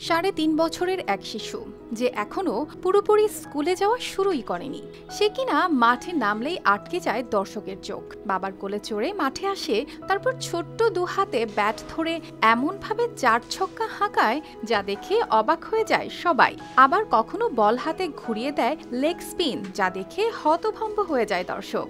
৩.৫ বছরের এক শিশু যে এখনো পুরোপুরি স্কুলে যাওয়া শুরুই করেনি, সে কিনা মাঠে নামলেই আটকে যায় দর্শকের চোখ। বাবার কোলে চড়ে মাঠে আসে, তারপর ছোট্ট দু হাতে ব্যাট ধরে এমনভাবে ৪ ছক্কা হাঁকায় যা দেখে অবাক হয়ে যায় সবাই। আবার কখনো বল হাতে ঘুরিয়ে দেয় লেগ স্পিন, যা দেখে হতভম্ব হয়ে যায় দর্শক।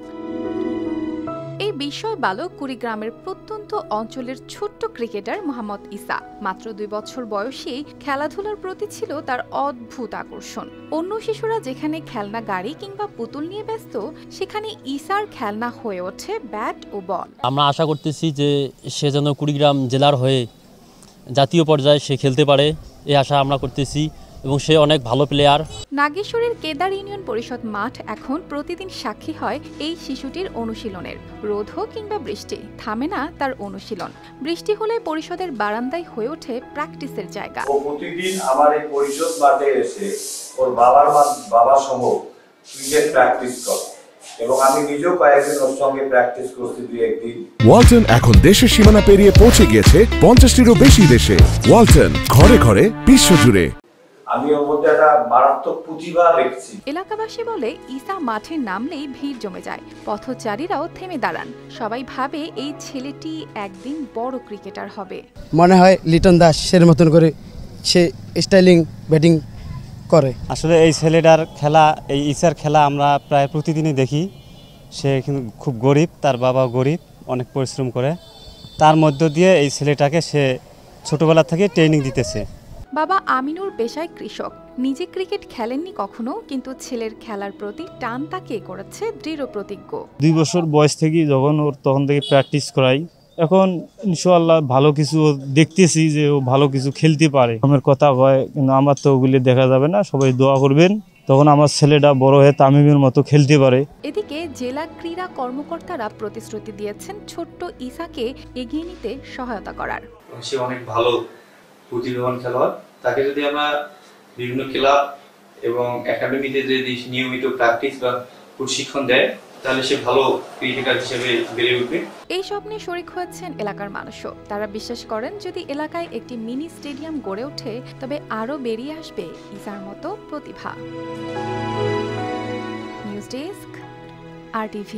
এই বিস্ময় বালক কুড়িগ্রামের প্রত্যন্ত অঞ্চলের ছোট্ট ক্রিকেটার মোহাম্মদ ইসা। মাত্র ২ বছর বয়সেই খেলাধুলার প্রতি ছিল তার অদ্ভুত আকর্ষণ। অন্য শিশুরা যেখানে খেলনা গাড়ি কিংবা পুতুল নিয়ে ব্যস্ত, সেখানে ইসার খেলনা হয়ে ওঠে ব্যাট ও বল। আমরা আশা করতেছি যে সে যেন কুড়িগ্রাম জেলার হয়ে জাতীয় পর্যায়ে সে খেলতে পারে, এই আশা আমরা করতেছি এবং সে অনেক ভালো প্লেয়ার। নাগেশ্বরের কেদার ইউনিয়ন পরিষদ মাঠ এখন প্রতিদিন সাক্ষী হয় এই শিশুটির অনুশীলনের। রোদ হোক কিংবা বৃষ্টি, থামে না তার অনুশীলন। বৃষ্টি হলে পরিষদের বারান্দায় হয়ে ওঠে প্র্যাকটিসের জায়গা। প্রতিদিন আমার এই পরিষদ মাঠে এসে ওর বাবা সহ ক্রিকেট প্র্যাকটিস করে এবং আমি নিজেও কয়েকদিন ওর সঙ্গে প্র্যাকটিস করছি ২-১ দিন। ওয়ালটন এখন দেশের সীমানা পেরিয়ে পৌঁছে গিয়েছে ৫০টিরও বেশি দেশে। ওয়ালটন, ঘরে ঘরে বিশ্বজুড়ে। আমি ওর মধ্যে একটা মারাত্মক প্রতিভা দেখছি। এলাকাবাসী বলে ইসা মাঠে নামলেই ভিড় জমে যায়, পথচারীরাও থেমে দাঁড়ান। সবাই ভাবে এই ছেলেটি একদিন বড় ক্রিকেটার হবে। মনে হয় লিটন দাসের মতন করে সে স্টাইলিং ব্যাটিং করে। আসলে এই ছেলেটার খেলা, এই ইসার খেলা আমরা প্রায় প্রতিদিনই দেখি। সে কিন্তু খুব গরিব, তার বাবা গরিব, অনেক পরিশ্রম করে। তার মধ্য দিয়ে এই ছেলেটাকে সে ছোটবেলা থেকে ট্রেনিং দিতেছে। বাবা আমিনুর পেশায় কৃষক, নিজে ক্রিকেট খেলেননি কখনো, কিন্তু ছেলের খেলার প্রতি টান তাকে করেছে দৃঢ় প্রতিজ্ঞ। ২ বছর বয়স থেকে যখন ওর তখন থেকে প্র্যাকটিস করাই, এখন ইনশাআল্লাহ ভালো কিছু দেখতেছি যে ও ভালো কিছু খেলতে পারে। আমার কথা হয়, কিন্তু আমার তো ওগুলি দেখা যাবে না। সবাই দোয়া করবেন, তখন আমার ছেলেটা বড় হয়ে তামিমের মতো খেলতে পারে। এদিকে জেলা ক্রীড়া কর্মকর্তারা প্রতিশ্রুতি দিয়েছেন ছোট্ট ইসাকে এগিয়ে নিতে সহায়তা করার। সে অনেক ভালো প্রতিভাবান খেলোয়াড়। তাকে যদি আমরা বিভিন্ন ক্লাব এবং একাডেমিতে যদি নিয়মিত প্র্যাকটিস বা প্রশিক্ষণ দেয়, তাহলে সে ভালো ক্রিকেটার হিসেবে বেড়ে উঠবে। এই স্বপ্নে শরিক হয়েছেন এলাকার মানুষও। তারা বিশ্বাস করেন যদি এলাকায় একটি মিনি স্টেডিয়াম গড়ে ওঠে, তবে আরও বেরিয়ে আসবে ইসার মতো প্রতিভা। News desk, RTV।